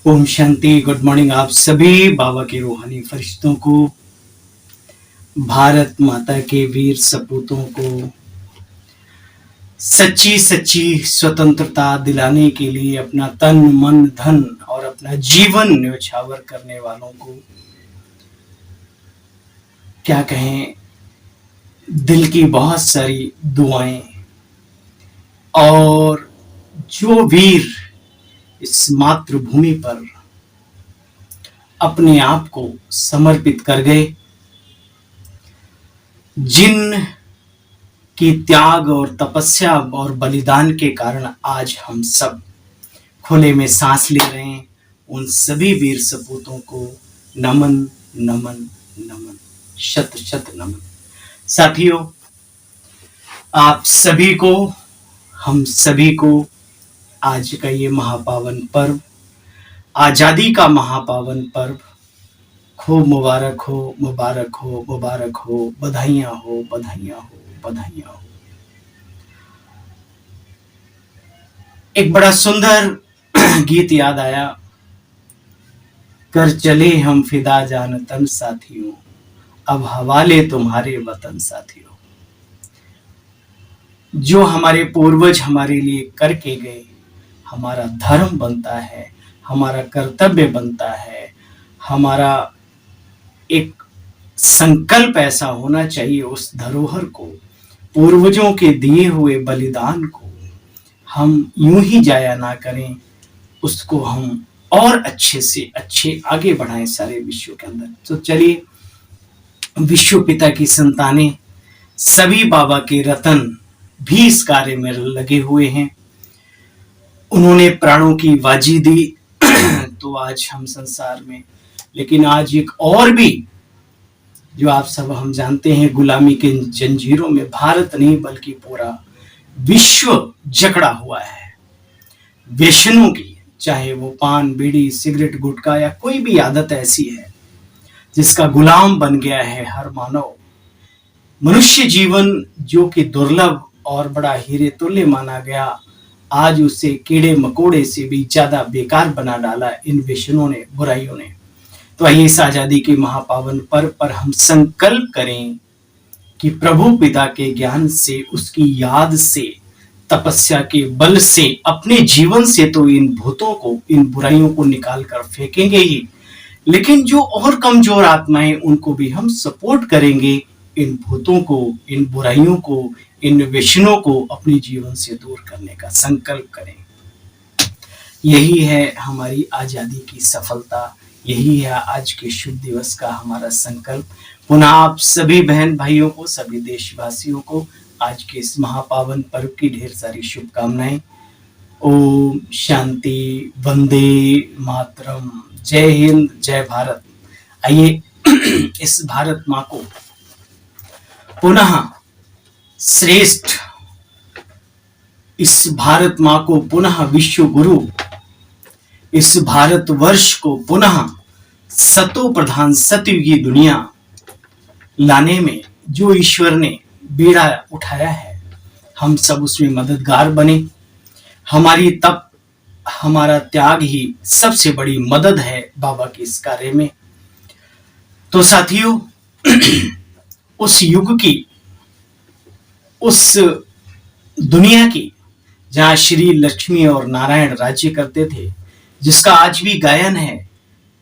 Om Shanti. Good morning आप सभी बाबा के रूहानी फरिश्तों को, भारत माता के वीर सपूतों को सच्ची सच्ची स्वतंत्रता दिलाने के लिए अपना तन मन धन और अपना जीवन न्यौछावर करने वालों को क्या कहें, दिल की बहुत सारी दुआएं। और जो वीर इस मातृभूमि पर अपने आप को समर्पित कर गए, जिन की त्याग और तपस्या और बलिदान के कारण आज हम सब खुले में सांस ले रहे हैं, उन सभी वीर सपूतों को नमन नमन नमन, शत शत नमन। साथियों, आप सभी को, हम सभी को आज का ये महापावन पर्व, आजादी का महापावन पर्व खूब मुबारक हो, मुबारक हो, मुबारक हो, बधाइयां हो, बधाइयां हो, बधाइयां हो। एक बड़ा सुंदर गीत याद आया, कर चले हम फिदा जान तन साथियों, अब हवाले तुम्हारे वतन साथियों। जो हमारे पूर्वज हमारे लिए करके गए, हमारा धर्म बनता है, हमारा कर्तव्य बनता है, हमारा एक संकल्प ऐसा होना चाहिए उस धरोहर को, पूर्वजों के दिए हुए बलिदान को हम यूं ही जाया ना करें, उसको हम और अच्छे से अच्छे आगे बढ़ाएं सारे विश्व के अंदर। तो चलिए, विश्व पिता की संतानें, सभी बाबा के रतन भी इस कार्य में लगे हुए हैं। उन्होंने प्राणों की बाजी दी तो आज हम संसार में, लेकिन आज एक और भी, जो आप सब हम जानते हैं, गुलामी के जंजीरों में भारत नहीं बल्कि पूरा विश्व जकड़ा हुआ है व्यसनों की। चाहे वो पान बीड़ी सिगरेट गुटखा या कोई भी आदत ऐसी है जिसका गुलाम बन गया है हर मानव। मनुष्य जीवन जो कि दुर्लभ और बड़ा हीरे तुल्य माना गया, आज उसे कीड़े मकोड़े से भी ज्यादा बेकार बना डाला इन व्यसनों ने, बुराइयों ने। तो आइए इस आजादी के महापावन पर्व पर हम संकल्प करें कि प्रभु पिता के ज्ञान से, उसकी याद से, तपस्या के बल से, अपने जीवन से तो इन भूतों को, इन बुराइयों को निकाल कर फेंकेंगे ही, लेकिन जो और कमजोर आत्माएं, उनको भी हम सपोर्ट करेंगे। इन भूतों को, इन बुराइयों को, इन व्यसनों को अपने जीवन से दूर करने का संकल्प करें। यही है हमारी आजादी की सफलता, यही है आज के शुभ दिवस का हमारा संकल्प। पुनः आप सभी बहन भाइयों को, सभी देशवासियों को आज के इस महापावन पर्व की ढेर सारी शुभकामनाएं। ओम शांति, वंदे मातरम, जय हिंद, जय भारत। आइए इस भारत माँ को पुनः श्रेष्ठ, इस भारत माँ को पुनः विश्व गुरु, इस भारतवर्ष को पुनः सतो प्रधान सतयुगी दुनिया लाने में जो ईश्वर ने बीड़ा उठाया है, हम सब उसमें मददगार बने। हमारी तप, हमारा त्याग ही सबसे बड़ी मदद है बाबा के इस कार्य में। तो साथियों, उस युग की, उस दुनिया की जहां श्री लक्ष्मी और नारायण राज्य करते थे, जिसका आज भी गायन है,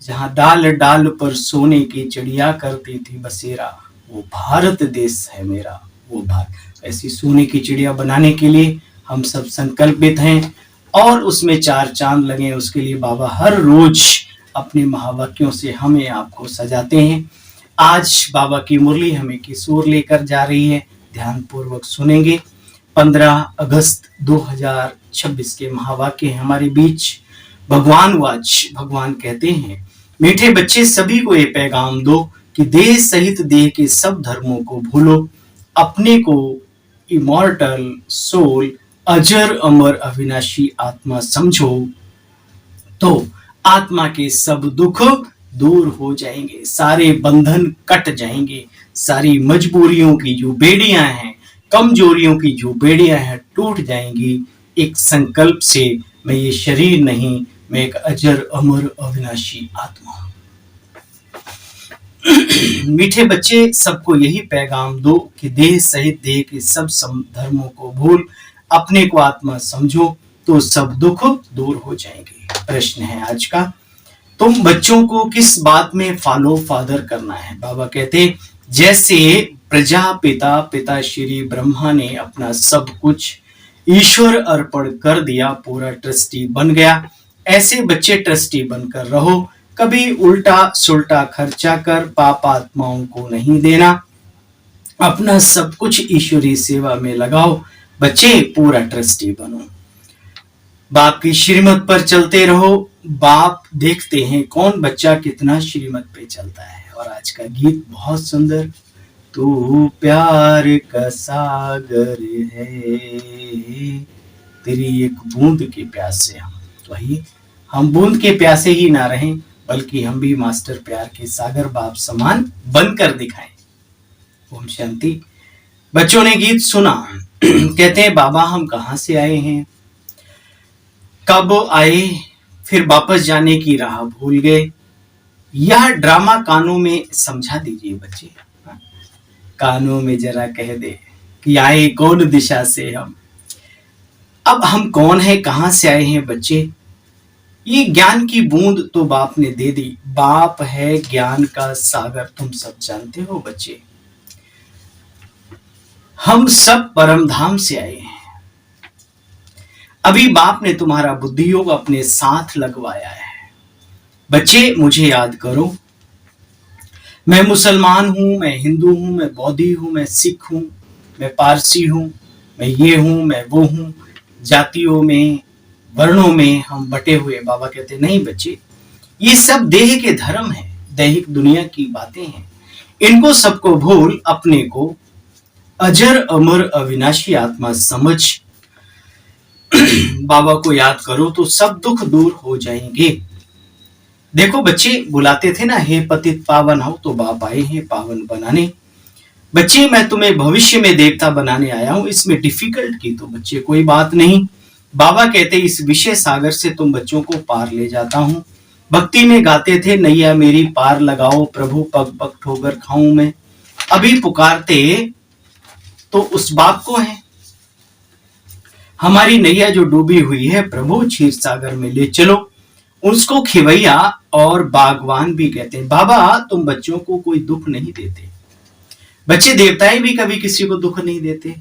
जहां डाल डाल पर सोने की चिड़िया करती थी बसेरा, वो भारत देश है मेरा, वो भारत। ऐसी सोने की चिड़िया बनाने के लिए हम सब संकल्पित हैं और उसमें चार चांद लगे, उसके लिए बाबा हर रोज अपने महावाक्यों से हमें आपको सजाते हैं। आज बाबा की मुरली हमें किशोर लेकर जा रही है, ध्यान पूर्वक सुनेंगे। 15 अगस्त 2026 के महावाक्य हमारे बीच। भगवान वाच, भगवान कहते हैं, मीठे बच्चे सभी को ये पैगाम दो कि देह सहित देह के सब धर्मों को भूलो, अपने को इमॉर्टल सोल, अजर अमर अविनाशी आत्मा समझो, तो आत्मा के सब दुख दूर हो जाएंगे, सारे बंधन कट जाएंगे, सारी मजबूरियों की जो बेड़ियां हैं, कमजोरियों की जो बेड़ियां हैं, टूट जाएंगी। एक संकल्प से, मैं ये शरीर नहीं, मैं एक अजर अमर अविनाशी आत्मा हूं। मीठे बच्चे, सबको यही पैगाम दो कि देह सहित देह के सब धर्मों को भूल अपने को आत्मा समझो तो सब दुख दूर हो जाएंगे। प्रश्न है आज का, तुम बच्चों को किस बात में फॉलो फादर करना है? बाबा कहते, जैसे प्रजापिता पिता श्री ब्रह्मा ने अपना सब कुछ ईश्वर अर्पण कर दिया, पूरा ट्रस्टी बन गया, ऐसे बच्चे ट्रस्टी बनकर रहो। कभी उल्टा सुल्टा खर्चा कर पाप आत्माओं को नहीं देना, अपना सब कुछ ईश्वरी सेवा में लगाओ। बच्चे पूरा ट्रस्टी बनो, बाप की श्रीमत पर चलते रहो। बाप देखते हैं कौन बच्चा कितना श्रीमत पे चलता है। और आज का गीत बहुत सुंदर, तू प्यार का सागर है, तेरी एक बूंद के प्यासे हम। तो आइए हम बूंद के प्यासे ही ना रहें, बल्कि हम भी मास्टर प्यार के सागर बाप समान बनकर दिखाएं। ओम शांति। बच्चों ने गीत सुना। कहते हैं, बाबा हम कहां से आए हैं, कब आए, फिर वापस जाने की राह भूल गए। यह ड्रामा कानों में समझा दीजिए बच्चे, कानों में जरा कह दे कि आए कौन दिशा से हम, अब हम कौन है, कहां से आए हैं। बच्चे, ये ज्ञान की बूंद तो बाप ने दे दी। बाप है ज्ञान का सागर, तुम सब जानते हो बच्चे। हम सब परम धाम से आए हैं। अभी बाप ने तुम्हारा बुद्धि योग अपने साथ लगवाया है। बच्चे मुझे याद करो, मैं मुसलमान हूं, मैं हिंदू हूं, मैं बौद्धी हूं, मैं सिख हूं, मैं पारसी हूं, मैं ये हूं, मैं वो हूं। जातियों में, वर्णों में हम बटे हुए। बाबा कहते नहीं बच्चे, ये सब देह के धर्म है, दैहिक दुनिया की बातें हैं। इनको सबको भूल अपने को अजर अमर अविनाशी आत्मा समझ बाबा को याद करो तो सब दुख दूर हो जाएंगे। देखो बच्चे, बुलाते थे ना, हे पतित पावन हो, तो बाप आए हैं पावन बनाने। बच्चे मैं तुम्हें भविष्य में देवता बनाने आया हूं, इसमें डिफिकल्ट की तो बच्चे कोई बात नहीं। बाबा कहते इस विषय सागर से तुम बच्चों को पार ले जाता हूं। भक्ति में गाते थे, नैया मेरी पार लगाओ प्रभु, पग पग ठोकर खाऊं मैं। अभी पुकारते तो उस बाप को है, हमारी नैया जो डूबी हुई है प्रभु क्षीर सागर में ले चलो। उसको खिवैया और बागवान भी कहते हैं। बाबा तुम बच्चों को कोई दुख नहीं देते। बच्चे, देवताएं भी कभी किसी को दुख नहीं देते,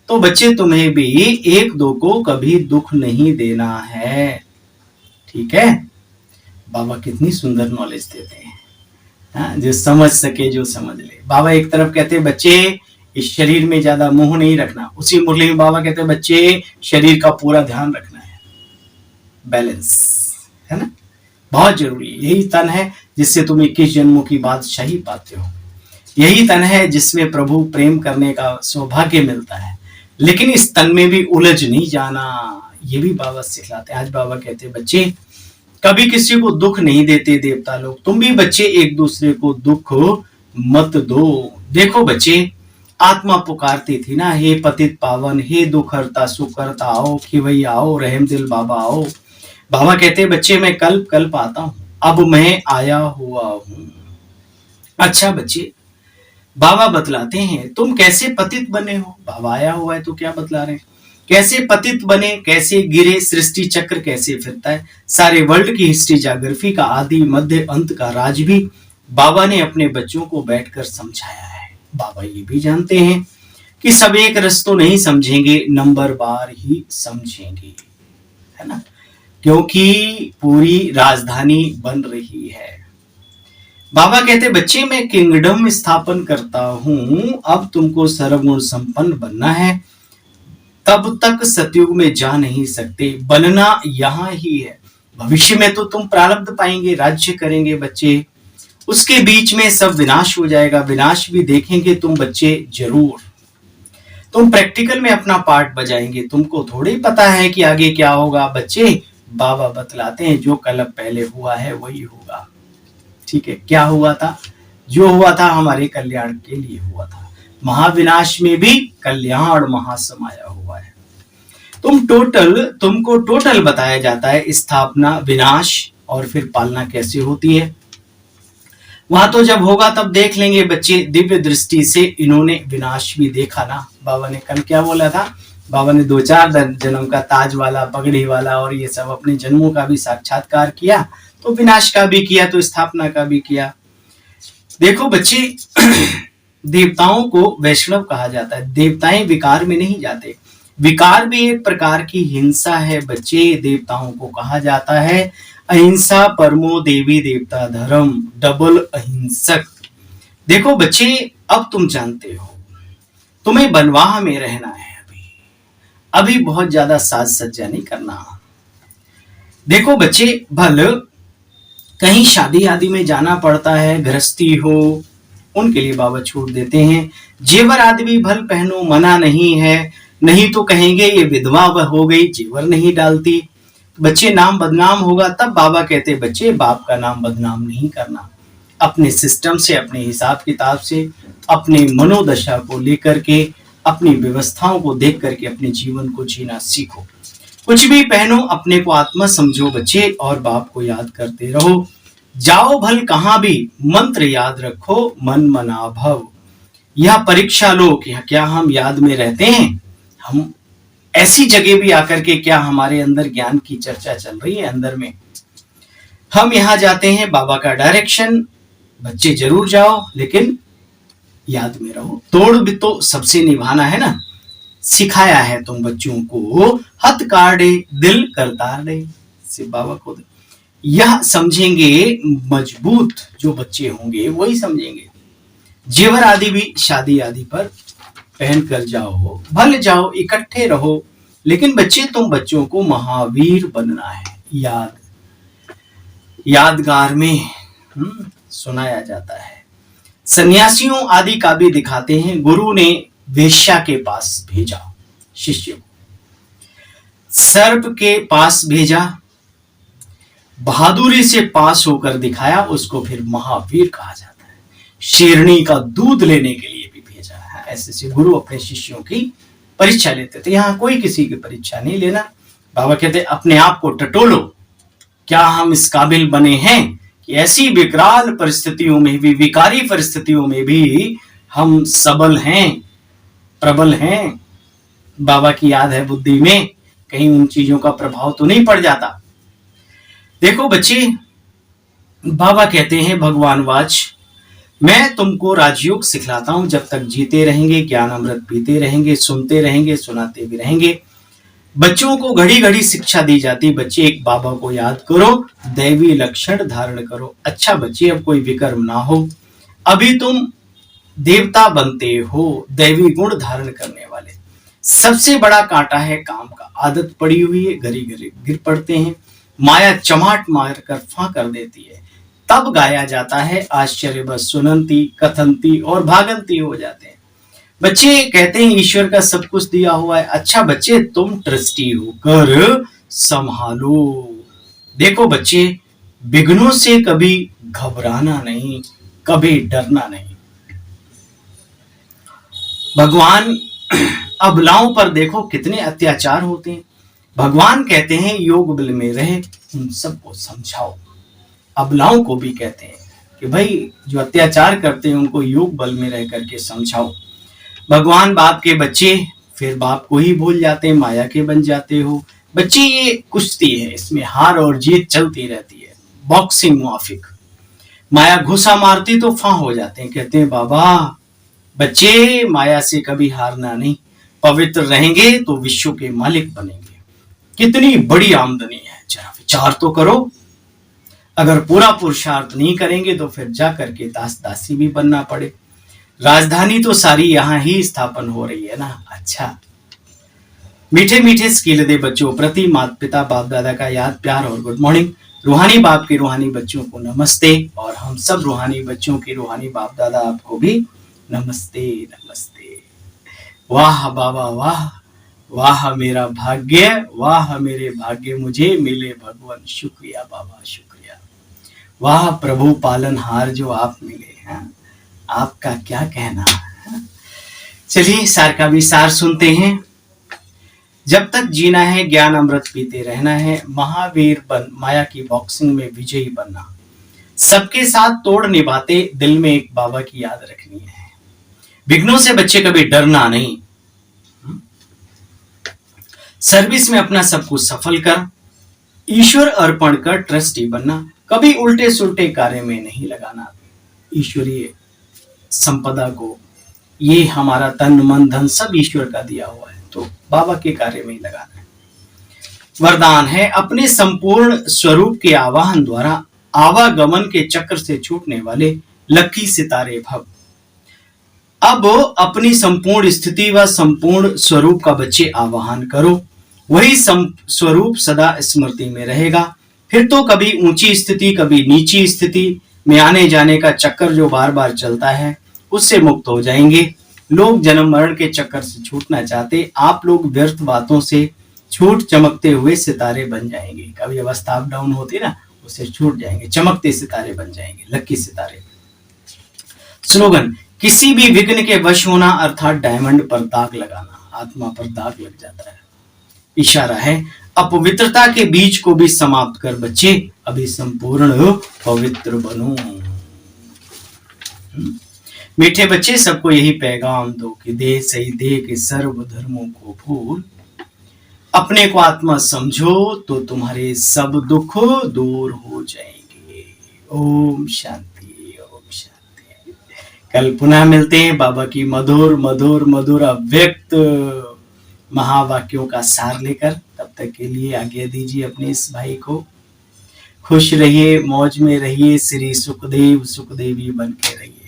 तो बच्चे तुम्हें भी एक दो को कभी दुख नहीं देना है, ठीक है। बाबा कितनी सुंदर नॉलेज देते हैं, हाँ, जो समझ सके जो समझ ले। बाबा एक तरफ कहते हैं बच्चे इस शरीर में ज्यादा मोह नहीं रखना, उसी मुरली में बाबा कहते हैं बच्चे शरीर का पूरा ध्यान रखना है, बैलेंस है ना, बहुत जरूरी। यही तन है जिससे तुम 21 जन्मों की बादशाही पाते हो। यही तन है जिसमें प्रभु प्रेम करने का सौभाग्य मिलता है। लेकिन इस तन में भी उलझ नहीं जाना, ये भी बाबा सिखलाते हैं। आज बाबा कहते हैं बच्चे कभी किसी को दुख नहीं देते देवता लोग, तुम भी बच्चे एक दूसरे को दुख मत दो। देखो बच्चे, आत्मा पुकारती थी ना, हे पतित पावन, हे दुख हरता सुख हरता आओ, खिवैया आओ, रहम दिल बाबा आओ। बाबा कहते बच्चे मैं कल्प कल्प आता हूं, अब मैं आया हुआ हूं। अच्छा बच्चे, बाबा बतलाते हैं तुम कैसे पतित बने हो। बाबा आया हुआ है तो क्या बतला रहे हैं, कैसे पतित बने, कैसे गिरे, सृष्टि चक्र कैसे फिरता है, सारे वर्ल्ड की हिस्ट्री जाग्राफी का आदि मध्य अंत का राज भी बाबा ने अपने बच्चों को बैठकर समझाया है। बाबा ये भी जानते हैं कि सब एक रस तो नहीं समझेंगे, नंबर बार ही समझेंगे, है ना, क्योंकि पूरी राजधानी बन रही है। बाबा कहते बच्चे मैं किंगडम स्थापन करता हूं, अब तुमको सर्वगुण संपन्न बनना है, तब तक सतयुग में जा नहीं सकते, बनना यहां ही है। भविष्य में तो तुम प्रारब्ध पाएंगे, राज्य करेंगे बच्चे, उसके बीच में सब विनाश हो जाएगा, विनाश भी देखेंगे तुम बच्चे जरूर। तुम प्रैक्टिकल में अपना पार्ट बजाएंगे, तुमको थोड़ी पता है कि आगे क्या होगा बच्चे। बाबा बतलाते हैं जो कल पहले हुआ है वही होगा, ठीक है। क्या हुआ था, जो हुआ था हमारे कल्याण के लिए हुआ था। महाविनाश में भी कल्याण महासमाया हुआ है। तुमको टोटल बताया जाता है स्थापना, विनाश और फिर पालना कैसे होती है। वहां तो जब होगा तब देख लेंगे बच्चे। दिव्य दृष्टि से इन्होंने विनाश भी देखा ना। बाबा ने कल क्या बोला था, बाबा ने 2-4 जन्म का ताज वाला, पगड़ी वाला और ये सब अपने जन्मों का भी साक्षात्कार किया, तो विनाश का भी किया तो स्थापना का भी किया। देखो बच्चे, देवताओं को वैष्णव कहा जाता है। देवताएं विकार में नहीं जाते। विकार भी एक प्रकार की हिंसा है बच्चे। देवताओं को कहा जाता है अहिंसा परमो देवी देवता धर्म, डबल अहिंसक। देखो बच्चे, अब तुम जानते हो तुम्हें बनवाह में रहना है। अभी बहुत ज्यादा साज सज्जा नहीं करना। देखो बच्चे, भल कहीं शादी आदि में जाना पड़ता है, गृहस्थी हो, उनके लिए बाबा छूट देते हैं। जेवर आदि भी भल पहनो, मना नहीं है, नहीं तो कहेंगे ये विधवा हो गई, जेवर नहीं डालती। बच्चे नाम बदनाम होगा, तब बाबा कहते बच्चे बाप का नाम बदनाम नहीं करना। अपने सिस्टम से, अपने हिसाब किताब से, अपने मनोदशा को लेकर के, अपनी व्यवस्थाओं को देख करके अपने जीवन को जीना सीखो। कुछ भी पहनो, अपने को आत्मा समझो बच्चे, और बाप को याद करते रहो। जाओ भल कहां भी, मंत्र याद रखो, मन मना भव। यह परीक्षा लो कि क्या हम याद में रहते हैं। हम ऐसी जगह भी आकर के क्या हमारे अंदर ज्ञान की चर्चा चल रही है अंदर में। हम यहाँ जाते हैं, बाबा का डायरेक्शन, बच्चे जरूर जाओ, लेकिन याद में रहो। तोड़ भी तो सबसे निभाना है ना। सिखाया है तुम बच्चों को, हथ काटे दिल करता दे, से बाबा को यह समझेंगे। मजबूत जो बच्चे होंगे वही समझेंगे। जेवर आदि भी शादी आदि पर पहन कर जाओ, भले जाओ, इकट्ठे रहो, लेकिन बच्चे तुम बच्चों को महावीर बनना है। यादगार में सुनाया जाता है। सन्यासियों आदि का भी दिखाते हैं। गुरु ने वेश्या के पास भेजा शिष्य को, सर्प के पास भेजा, बहादुरी से पास होकर दिखाया, उसको फिर महावीर कहा जाता है। शेरनी का दूध लेने के लिए भी भेजा है। ऐसे गुरु अपने शिष्यों की परीक्षा लेते थे। यहाँ कोई किसी की परीक्षा नहीं लेना। बाबा कहते अपने आप को टटोलो, क्या हम इस काबिल बने हैं कि ऐसी विकराल परिस्थितियों में भी, विकारी परिस्थितियों में भी हम सबल हैं, प्रबल हैं। बाबा की याद है बुद्धि में, कहीं उन चीजों का प्रभाव तो नहीं पड़ जाता। देखो बच्चे, बाबा कहते हैं भगवान वाच, मैं तुमको राजयोग सिखलाता हूं। जब तक जीते रहेंगे, ज्ञान अमृत पीते रहेंगे, सुनते रहेंगे, सुनाते भी रहेंगे। बच्चों को घड़ी घड़ी शिक्षा दी जाती। बच्चे एक बाबा को याद करो, दैवी लक्षण धारण करो। अच्छा बच्चे, अब कोई विकर्म ना हो। अभी तुम देवता बनते हो, दैवी गुण धारण करने वाले। सबसे बड़ा कांटा है काम का। आदत पड़ी हुई है, घड़ी घड़ी गिर पड़ते हैं, माया चमाट मार कर फां कर देती है। तब गाया जाता है आश्चर्य बस सुनंती कथंती और भागंती हो जाते हैं। बच्चे कहते हैं ईश्वर का सब कुछ दिया हुआ है। अच्छा बच्चे, तुम ट्रस्टी होकर संभालो। देखो बच्चे, विघ्नों से कभी घबराना नहीं, कभी डरना नहीं। भगवान अबलाओं पर देखो कितने अत्याचार होते हैं। भगवान कहते हैं योग बल में रहे, उन सबको समझाओ। अबलाओं को भी कहते हैं कि भाई जो अत्याचार करते हैं उनको योग बल में रह करके समझाओ। भगवान बाप के बच्चे फिर बाप को ही भूल जाते हैं, माया के बन जाते हो। बच्चे ये कुश्ती है, इसमें हार और जीत चलती रहती है। बॉक्सिंग माफिक, माया घुसा मारती तो फां हो जाते हैं। कहते हैं बाबा बच्चे माया से कभी हारना नहीं, पवित्र रहेंगे तो विश्व के मालिक बनेंगे। कितनी बड़ी आमदनी है, जरा विचार तो करो। अगर पूरा पुरुषार्थ नहीं करेंगे तो फिर जा करके दास दासी भी बनना पड़े। राजधानी तो सारी यहाँ ही स्थापन हो रही है ना। अच्छा, मीठे मीठे स्किल दे बच्चों प्रति माता पिता बाप दादा का याद प्यार और गुड मॉर्निंग। रूहानी बाप के रूहानी बच्चों को नमस्ते, और हम सब रूहानी बच्चों के रूहानी बाप दादा आपको भी नमस्ते नमस्ते। वाह बाबा वाह, वाह मेरा भाग्य, वाह मेरे भाग्य मुझे मिले भगवान। शुक्रिया बाबा शुक्रिया। वाह प्रभु पालनहार जो आप मिले हैं, आपका क्या कहना है। चलिए सार का भी सार सुनते हैं। जब तक जीना है ज्ञान अमृत पीते रहना है, महावीर बन माया की बॉक्सिंग में विजयी बनना, सबके साथ तोड़ निभाते दिल में एक बाबा की याद रखनी है। विघ्नों से बच्चे कभी डरना नहीं, सर्विस में अपना सब कुछ सफल कर, ईश्वर अर्पण कर ट्रस्टी बनना, कभी उल्टे सुल्टे कार्य में नहीं लगाना, ईश्वरीय संपदा को, ये हमारा तन मन धन सब ईश्वर का दिया हुआ है, तो बाबा के कार्य में ही लगाना है। वरदान है अपने संपूर्ण स्वरूप के आवाहन द्वारा आवागमन के चक्र से छूटने वाले लकी सितारे भव। अब अपनी संपूर्ण स्थिति व संपूर्ण स्वरूप का बच्चे आवाहन करो, वही स्वरूप सदा स्मृति में रहेगा। फिर तो कभी ऊंची स्थिति कभी नीची स्थिति में आने जाने का चक्कर जो बार बार चलता है उससे मुक्त हो जाएंगे। लोग जन्म मरण के चक्कर से छूटना चाहते, आप लोग व्यर्थ बातों से छूट चमकते हुए सितारे बन जाएंगे। कभी अवस्था अप डाउन होती ना, उससे छूट जाएंगे, चमकते सितारे बन जाएंगे, लकी सितारे। स्लोगन, किसी भी विघ्न के वश होना अर्थात डायमंड पर दाग लगाना, आत्मा पर दाग लग जाता है। इशारा है अपवित्रता के बीज को भी समाप्त कर बच्चे अभी संपूर्ण पवित्र बनो। मीठे बच्चे, सबको यही पैगाम दो कि देह सही देह के सर्व धर्मों को भूल, अपने को आत्मा समझो तो तुम्हारे सब दुख दूर हो जाएंगे। ओम शांति, ओम शांति। कल पुनः मिलते हैं बाबा की मधुर मधुर मधुर अव्यक्त महावाक्यों का सार लेकर। तब तक के लिए आज्ञा दीजिए अपने इस भाई को। खुश रहिए, मौज में रहिए, श्री सुखदेव सुखदेवी बन के रहिए।